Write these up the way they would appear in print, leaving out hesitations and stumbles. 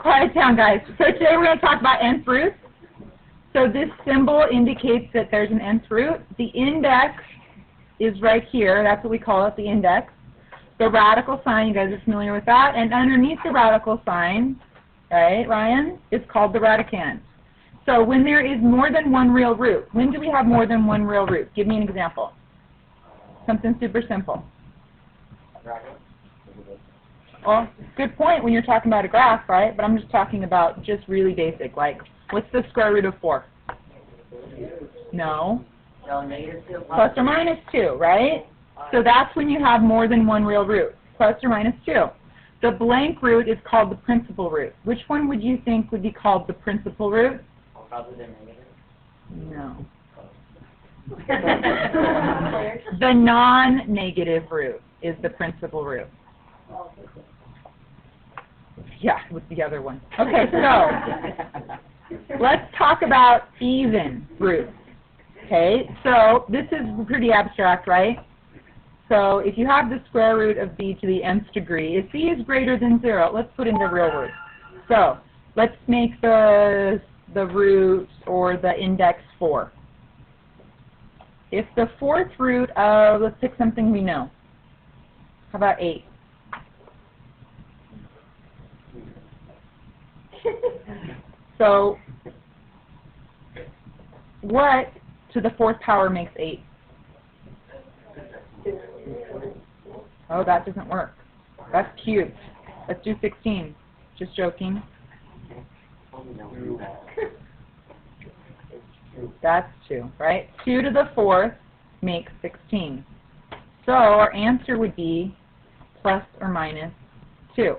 quiet down, guys. So today we're going to talk about nth roots. So this symbol indicates that there's an nth root. The index is right here. That's what we call it, the index. The radical sign, you guys are familiar with that. And underneath the radical sign, right, Ryan, is called the radicand. So when there is more than one real root, when do we have more than one real root? Give me an example. Something super simple. Well, good point when you're talking about a graph, right? But I'm just talking about just really basic, like, what's the square root of 4? No. Plus or minus 2, right? So that's when you have more than one real root, plus or minus 2. The blank root is called the principal root. Which one would you think would be called the principal root? No. The non-negative root is the principal root. Yeah, with the other one. Okay, so let's talk about even roots. Okay, so this is pretty abstract, right? So if you have the square root of b to the nth degree, if b is greater than 0, let's put in the real root. So let's make the root or the index 4. If the fourth root of, let's pick something we know. How about 8? So what to the fourth power makes 8? Oh, that doesn't work. That's cubed. Let's do 16. Just joking. That's 2, right? 2 to the fourth makes 16. So our answer would be plus or minus 2.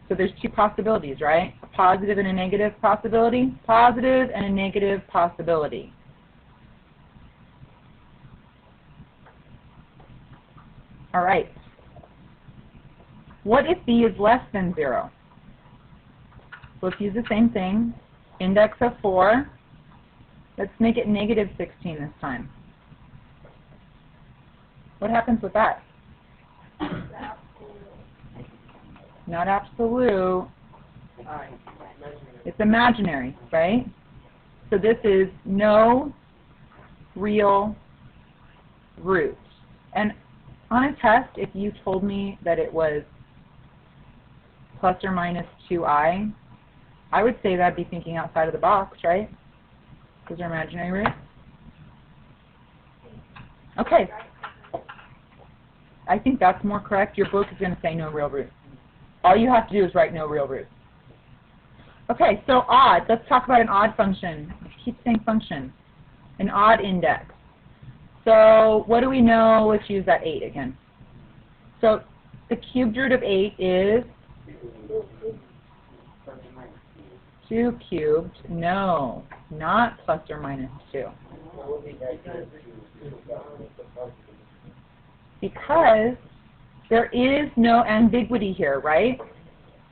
So there's 2 possibilities, right? A positive and a negative possibility. Positive and a negative possibility. All right. What if b is less than 0? So let's use the same thing. Index of 4. Let's make it negative 16 this time. What happens with that? Not absolute. It's imaginary, right? So this is no real root. And on a test, if you told me that it was plus or minus 2i, I would say that'd be thinking outside of the box, right? Those are imaginary roots. Okay. I think that's more correct. Your book is going to say no real root. All you have to do is write no real root. Okay, so odd. Let's talk about an odd function. I keep saying function. An odd index. So what do we know? Let's use that 8 again. So the cubed root of 8 is 2 cubed. No, not plus or minus 2. Because there is no ambiguity here, right?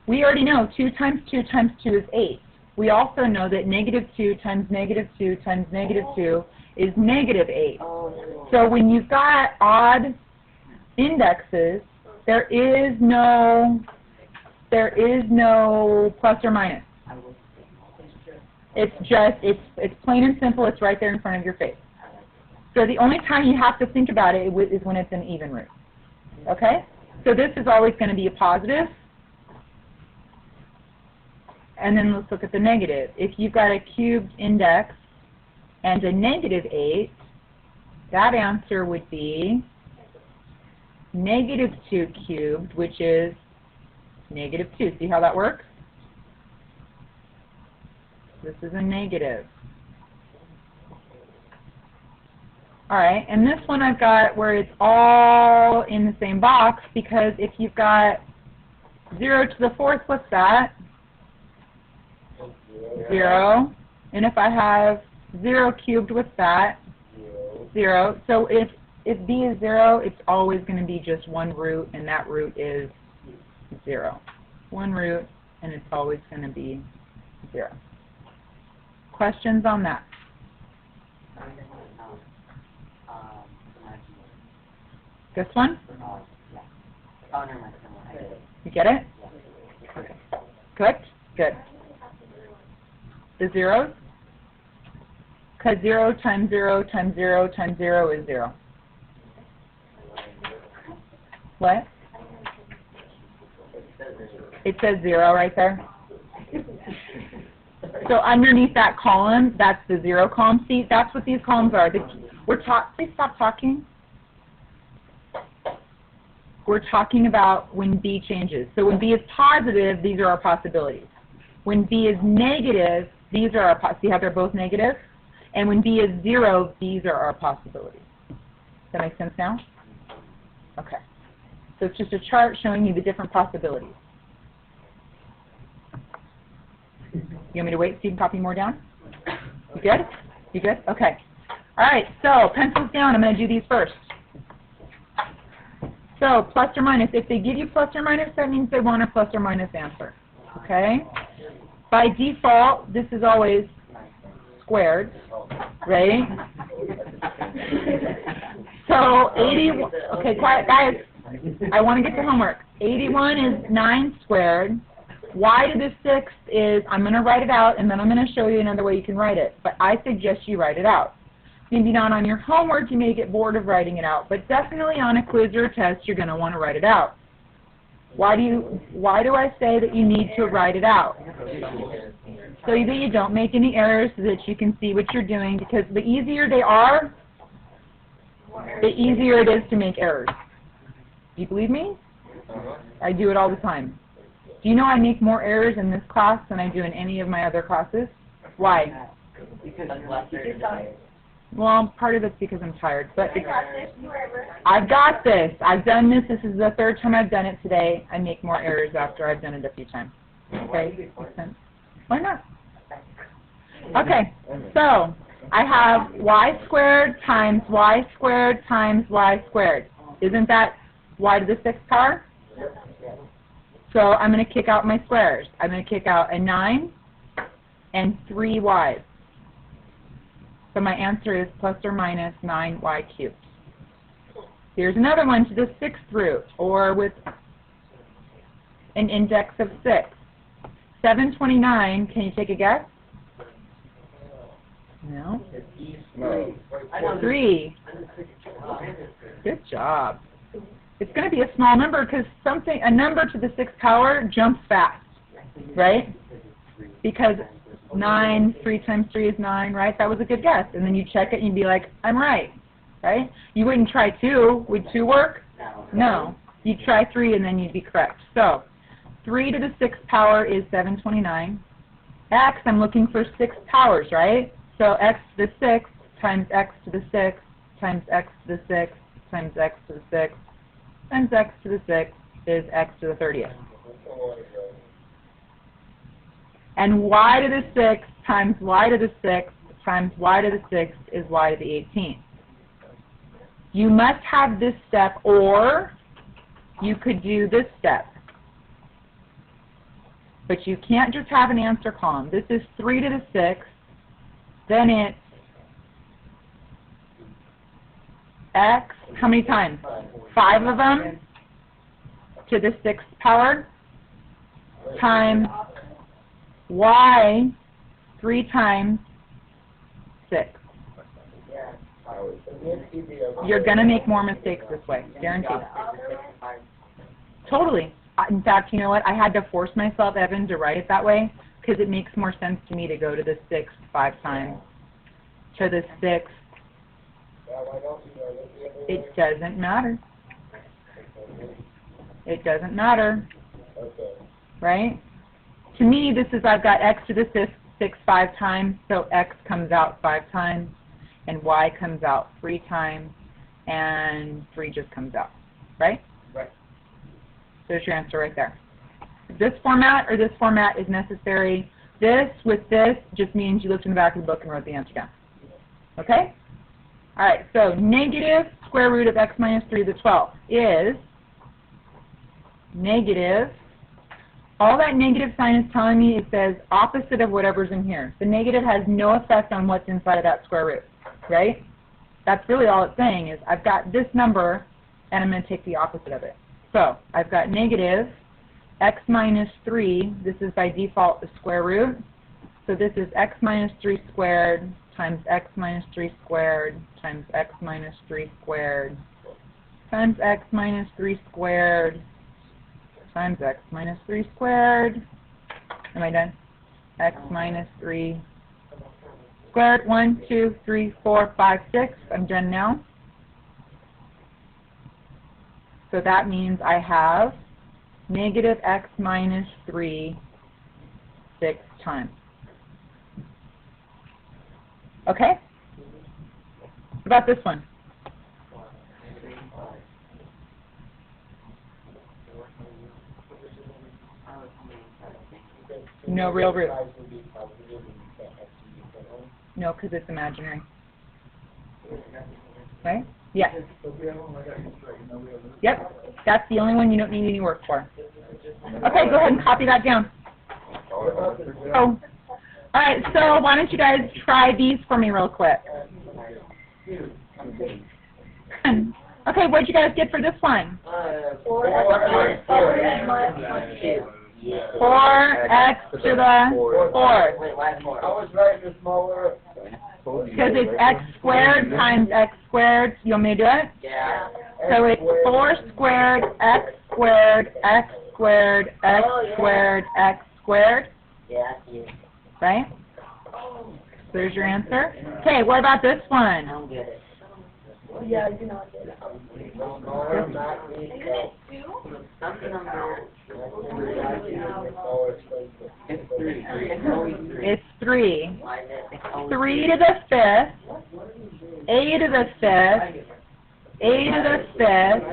We already know 2 times 2 times 2 is 8. We also know that negative 2 times negative 2 times negative 2 is negative 8. So when you've got odd indexes, there is no plus or minus. It's just, it's plain and simple. It's right there in front of your face. So the only time you have to think about it is when it's an even root. Okay? So this is always going to be a positive. And then let's look at the negative. If you've got a cubed index and a negative 8, that answer would be negative 2 cubed, which is negative 2. See how that works? This is a negative. All right, and this one I've got where it's all in the same box, because if you've got 0 to the fourth, what's that? 0. And if I have 0 cubed, what's that? 0. So if b is 0, it's always going to be just one root, and that root is 0. One root, and it's always going to be 0. Questions on that? This one? You get it? Okay. Correct? Good. The zeros? Because 0 times 0 times 0 times 0 is 0. What? It says 0 right there. So underneath that column, that's the 0 column. See, that's what these columns are. Please stop talking. We're talking about when B changes. So when B is positive, these are our possibilities. When B is negative, these are our see how they're both negative? And when B is 0, these are our possibilities. Does that make sense now? Okay. So it's just a chart showing you the different possibilities. You want me to wait so you can copy more down? You good? You good? Okay. All right, so pencils down. I'm going to do these first. So plus or minus. If they give you plus or minus, that means they want a plus or minus answer. Okay? By default, this is always squared, right? So 81, okay, quiet, guys. I want to get to homework. 81 is 9 squared. Y to the 6th is, I'm going to write it out, and then I'm going to show you another way you can write it. But I suggest you write it out. Maybe not on your homework, you may get bored of writing it out, but definitely on a quiz or a test, you're going to want to write it out. Why do I say that you need to write it out? So that you don't make any errors, so that you can see what you're doing, because the easier they are, the easier it is to make errors. Do you believe me? I do it all the time. Do you know I make more errors in this class than I do in any of my other classes? Why? Because I'm less tired. Well, part of it's because I'm tired, but I've got this. I've done this. This is the 3rd time I've done it today. I make more errors after I've done it a few times. Okay? Makes sense? Why not? Okay, so I have y squared times y squared times y squared. Isn't that y to the 6th power? So I'm going to kick out my squares. I'm going to kick out a 9 and 3 y's. So my answer is plus or minus 9y cubed. Here's another one to the 6th root, or with an index of 6. 729, can you take a guess? No? 3. Good job. It's going to be a small number because a number to the 6th power jumps fast, right? Because 9, 3 times 3 is 9, right? That was a good guess. And then you check it and you'd be like, I'm right, right? You wouldn't try 2. Would 2 work? No. You'd try 3 and then you'd be correct. So 3 to the 6th power is 729. X, I'm looking for 6 powers, right? So x to the 6th times x to the 6th times x to the 6th times x to the 6th times x to the 6th is x to the 30th. And y to the 6th times y to the 6th times y to the 6th is y to the 18th. You must have this step, or you could do this step. But you can't just have an answer column. This is 3 to the 6th, then it's x, how many times? 5 of them to the 6th power times y 3 times 6. You're going to make more mistakes this way, guaranteed. Totally. In fact, you know what? I had to force myself, Evan, to write it that way because it makes more sense to me to go to the 6th 5 times. To the 6th. It doesn't matter. It doesn't matter. Right? To me, this is I've got x to the 6th 5 times, so x comes out 5 times, and y comes out 3 times, and 3 just comes out. Right? Right. There's your answer right there. This format or this format is necessary. This with this just means you looked in the back of the book and wrote the answer down. Okay? All right, so negative square root of x minus 3 to the 12th is negative. All that negative sign is telling me it says opposite of whatever's in here. The negative has no effect on what's inside of that square root, right? That's really all it's saying is I've got this number and I'm going to take the opposite of it. So I've got negative x minus 3, this is by default the square root. So this is x minus 3 squared times x minus 3 squared times x minus 3 squared times x minus 3 squared times x minus 3 squared. Am I done? X minus 3 squared. 1, 2, 3, 4, 5, 6. I'm done now. So that means I have negative x minus 3 6 times. Okay? What about this one? No real root. No, because it's imaginary. Right? Yes. Yep. That's the only one you don't need any work for. Okay, go ahead and copy that down. Oh. All right, so why don't you guys try these for me real quick? Okay, what'd you guys get for this one? 4x to the 4th. I was writing a smaller. Because it's x squared times x squared. You want me to do it? Yeah. So it's 4 squared, x squared, x squared, x squared, x squared. Yeah. Right? So there's your answer. Okay, what about this one? I'm good. Yeah, you're not good. Some number. It's 3. It's 3. Why is it? 3 to the 5th, a to the 5th, a to the 5th,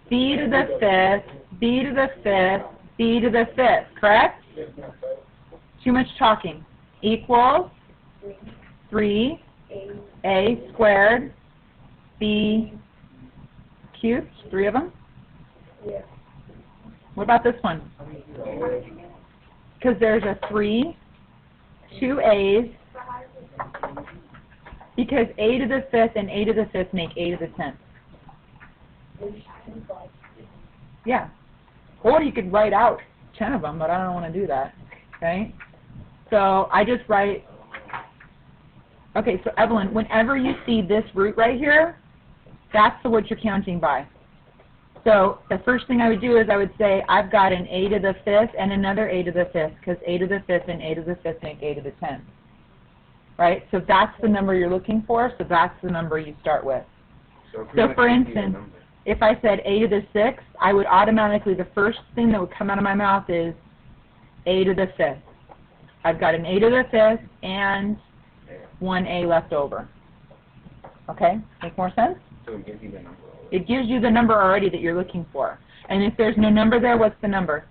b to the 5th, b to the 5th, b to the 5th, correct? Too much talking. Equals 3a squared b cubed, 3 of them. Yeah. What about this one? Because there's a 3, 2 a's, because a to the 5th and a to the 5th make a to the 10th. Yeah. Or you could write out 10 of them, but I don't want to do that. Okay? So I just write, okay, so Evelyn, whenever you see this root right here, that's what you're counting by. So the first thing I would do is I would say I've got an a to the 5th and another a to the 5th, because a to the 5th and a to the 5th make a to the 10th. Right? So that's the number you're looking for, so that's the number you start with. So for instance, if I said a to the 6th, I would automatically, the first thing that would come out of my mouth is a to the 5th. I've got an a to the 5th and one a left over. Okay? Make more sense? So it gives you the number. It gives you the number already that you're looking for. And if there's no number there, what's the number?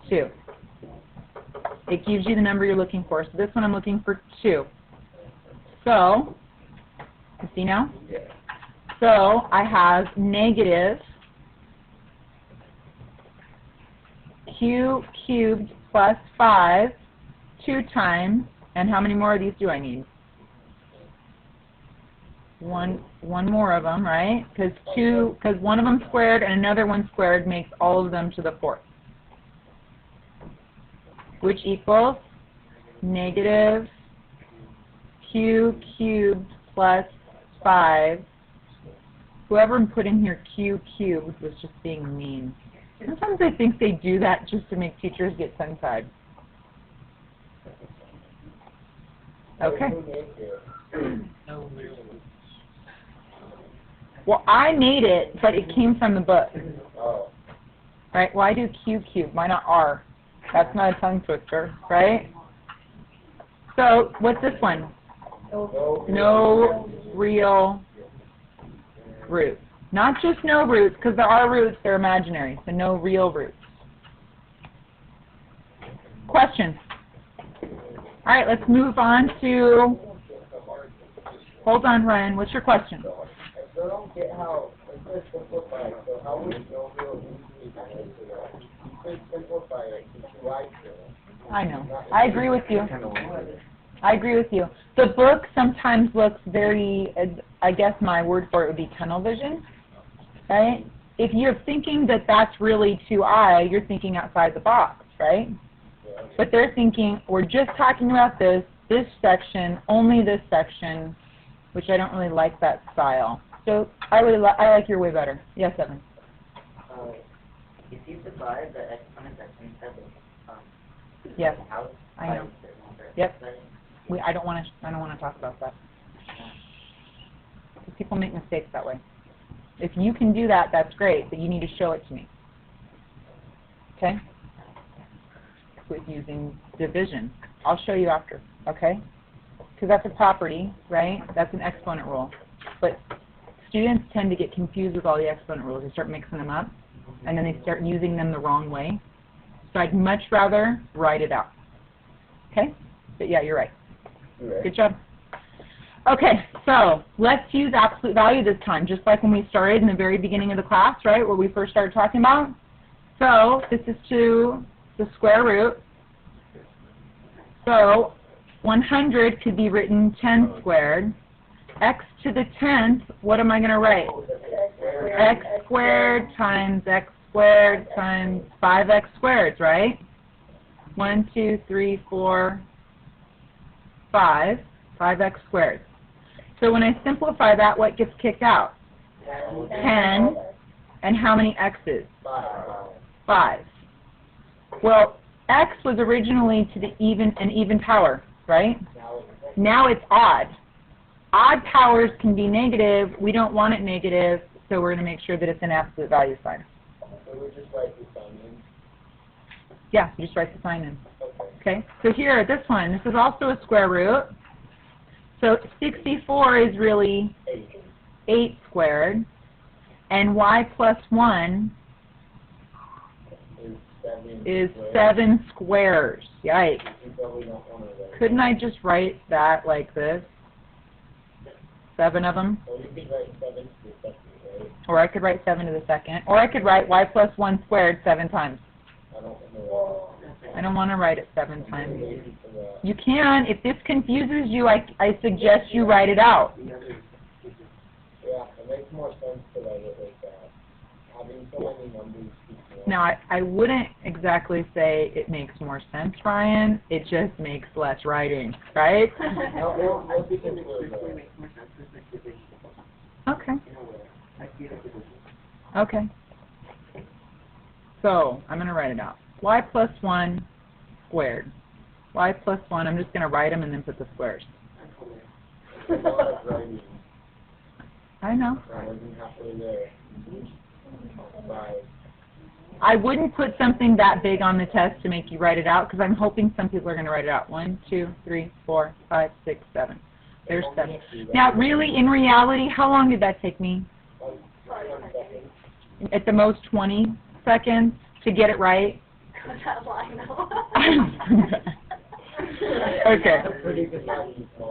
2. It gives you the number you're looking for. So this one I'm looking for 2. So, you see now? Yeah. So I have negative q cubed plus 5, 2 times, and how many more of these do I need? One more of them, right? Because one of them squared and another one squared makes all of them to the 4th, which equals negative q cubed plus 5. Whoever put in here q cubed was just being mean. Sometimes I think they do that just to make teachers get tongue-tied. Okay. Well, I made it, but it came from the book. Right? Why do q cubed? Why not r? That's not a tongue twister, right? So, what's this one? No real roots. Not just no roots, because there are roots, they're imaginary, so no real roots. Questions? All right, let's move on to, hold on, Ryan, what's your question? I don't get how it's simplify. So how would no real simplify it? Right. I know. I agree with you. I agree with you. The book sometimes looks very, I guess my word for it would be tunnel vision, right? if you're thinking that that's really 2i, you're thinking outside the box, right? But they're thinking, we're just talking about this section, only this section, which I don't really like that style. So I like your way better. Yes, Evan? If you divide the exponent that's inside the yes, house I by know. a certain number of Yep. exponents, I don't want to talk about that. Because people make mistakes that way. If you can do that, that's great, but you need to show it to me. Okay? With using division. I'll show you after, okay? Because that's a property, right? That's an exponent rule. But students tend to get confused with all the exponent rules. They start mixing them up, and then they start using them the wrong way. So I'd much rather write it out. Okay? But yeah, you're right. Good job. Okay, so let's use absolute value this time, just like when we started in the very beginning of the class, right, where we first started talking about. So this is to the square root. So 100 could be written 10 squared. X to the 10th, what am I going to write? X squared times x squared times 5x squared, right? 1, 2, 3, 4, 5. 5x squared. So when I simplify that, what gets kicked out? 10. And how many x's? 5. Well, x was originally to the an even power, right? Now it's odd. Odd powers can be negative. We don't want it negative, so we're going to make sure that it's an absolute value sign. So we just write the sign in. Yeah, you just write the sign in. Okay, so here, this one, this is also a square root. So 64 is really 8 squared, and y plus 1 is 7 squares. Yikes. Couldn't I just write that like this? 7 of them? Or I could write 7 to the second. Or I could write y plus 1 squared 7 times. I don't want to write it 7 times. You can. If this confuses you, I suggest you write it out. Yeah, it makes more sense to write it like that. Having so many numbers. Now, I wouldn't exactly say it makes more sense, Ryan. It just makes less writing, right? Okay. Okay. So, I'm going to write it out. Y plus 1 squared. Y plus 1, I'm just going to write them and then put the squares. I know. I wouldn't put something that big on the test to make you write it out, because I'm hoping some people are going to write it out. 1, 2, 3, 4, 5, 6, 7. There's 7. Now, really, in reality, how long did that take me? At the most 20 seconds to get it right. Okay.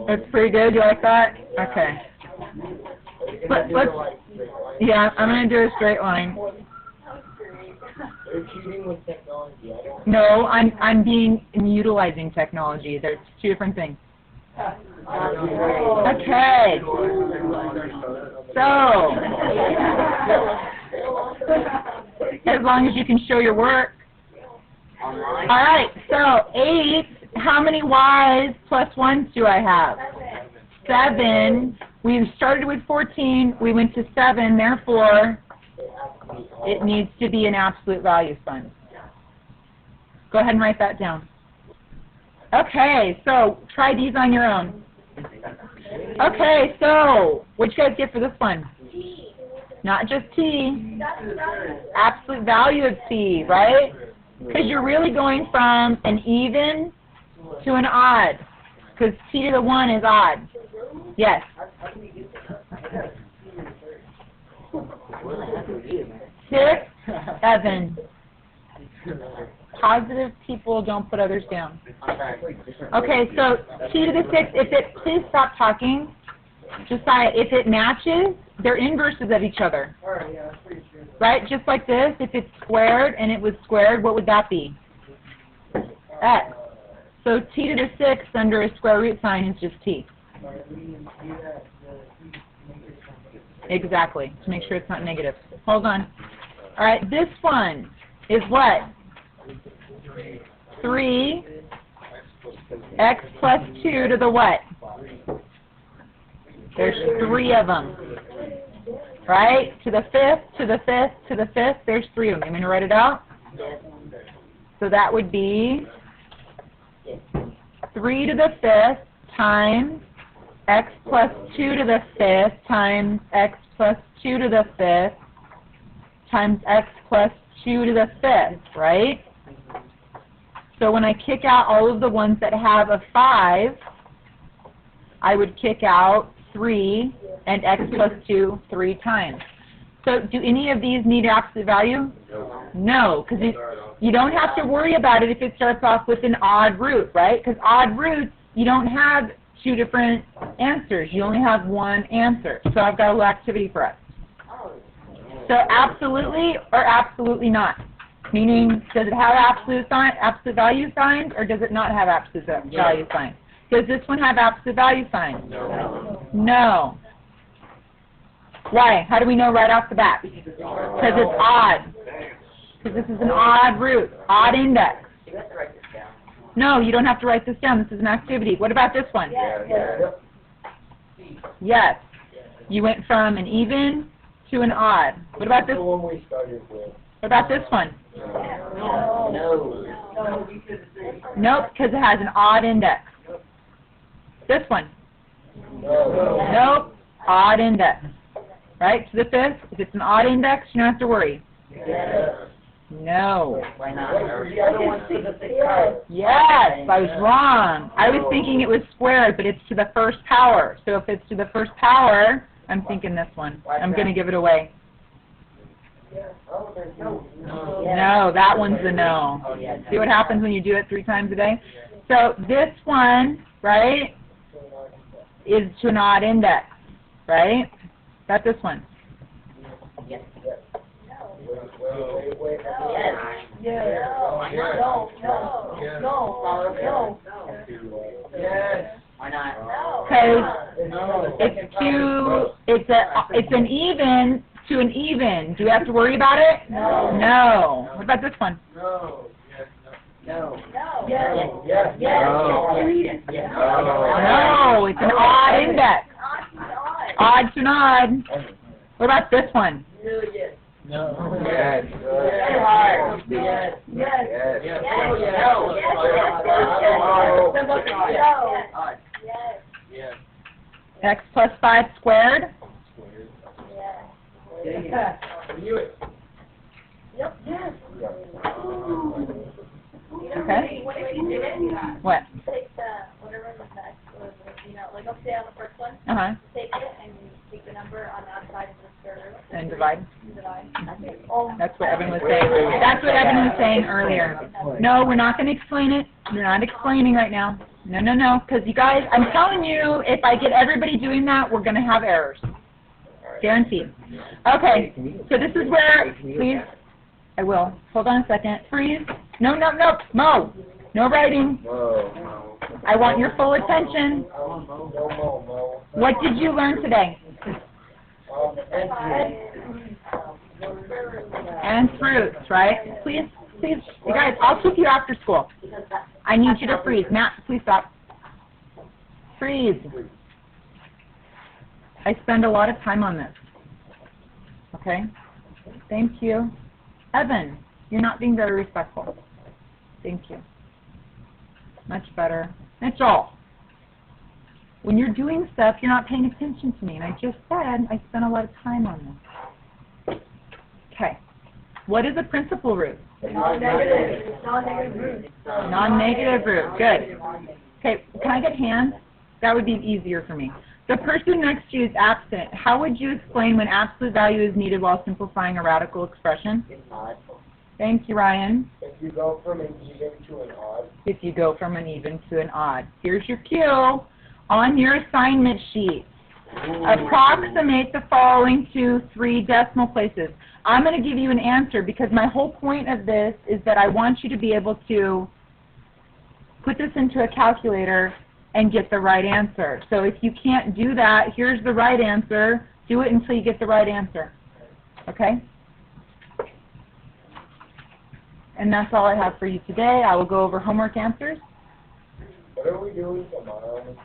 That's pretty good. You like that? Okay. Let's. Yeah, I'm gonna do a straight line. They're cheating with technology. No, I'm utilizing technology. There's 2 different things. Okay. So, as long as you can show your work. All right, so 8, how many y's plus 1s do I have? 7. We started with 14, we went to 7, therefore it needs to be an absolute value sign. Go ahead and write that down. Okay, so try these on your own. Okay, so what'd you guys get for this one? T. Not just T. Absolute value of T, right? Because you're really going from an even to an odd. Because T to the 1 is odd. Yes. 6, 7. Positive people don't put others down. Okay, so T to the 6, please stop talking. Josiah, if it matches, they're inverses of each other. Right? Just like this, if it's squared and it was squared, what would that be? X. So T to the 6 under a square root sign is just T. Exactly, to make sure it's not negative. Hold on. All right, this one is what? 3 x plus 2 to the what? There's 3 of them. Right? To the 5th, to the 5th, to the 5th, there's 3 of them. You want me to write it out? So that would be 3 to the 5th times x plus 2 to the 5th times x plus 2 to the 5th times x plus 2 to the 5th, right? So when I kick out all of the ones that have a 5, I would kick out 3 and x plus 2 3 times. So do any of these need absolute value? No, because you don't have to worry about it if it starts off with an odd root, right? Because odd roots, you don't have 2 different answers. You only have 1 answer. So I've got a little activity for us. So absolutely or absolutely not? Meaning, does it have absolute value signs, or does it not have absolute value signs? Does this one have absolute value signs? No. No. Why? How do we know right off the bat? Because it's odd. Because this is an odd root, odd index. You have to write this down. No, you don't have to write this down. This is an activity. What about this one? Yes. You went from an even to an odd. What about this? The one we started with. What about this one? No. Nope, because it has an odd index. This one? No. Nope, odd index. Right, to the 5th, if it's an odd index, you don't have to worry. Yes. No. Why not? The other one's to the 6th. Yes, I was wrong. I was thinking it was squared, but it's to the 1st power. So if it's to the 1st power, I'm thinking this one. I'm going to give it away. Oh, there's no. No, that one's a no. See what happens when you do it 3 times a day? So this one, right, is to an odd index, right? Got this one. Yes. Wait. Yes. No. Yes. Why not? Because it's an even to an even. Do we have to worry about it? No. No. What about this one? No. No. Yes. Yes. No, it's an odd index. Odd to an odd. What about this one? No. Yes. Yes. X plus 5 squared. Okay. What if you did it? What? Take the, whatever the next was, like, let's say on the first one, Uh-huh. take it and take the number on the outside of the square root And divide. and divide. That's what Evan was saying. That's what Evan was saying earlier. No, we're not going to explain it. We're not explaining right now. No. Because you guys, I'm telling you, if I get everybody doing that, we're going to have errors. Guaranteed. Okay. So this is where, please, I will. Hold on a second. Freeze. No. Mo. No writing. No. I want your full attention. No. What did you learn today? And fruits, right? Please, you guys, I'll keep you after school. I need you to freeze. Matt, please stop. Freeze. I spend a lot of time on this. Okay? Thank you. Evan, you're not being very respectful. Thank you. Much better. Mitchell, when you're doing stuff, you're not paying attention to me. And I just said I spent a lot of time on this. Okay. What is a principal root? Non-negative root. Non-negative root. Good. Okay, can I get hands? That would be easier for me. The person next to you is absent. How would you explain when absolute value is needed while simplifying a radical expression? Thank you, Ryan. If you go from an even to an odd. If you go from an even to an odd. Here's your cue. On your assignment sheet, approximate the following to 3 decimal places. I'm going to give you an answer because my whole point of this is that I want you to be able to put this into a calculator and get the right answer. So if you can't do that, here's the right answer. Do it until you get the right answer. Okay? and that's all I have for you today. I will go over homework answers. What are we doing tomorrow, Miss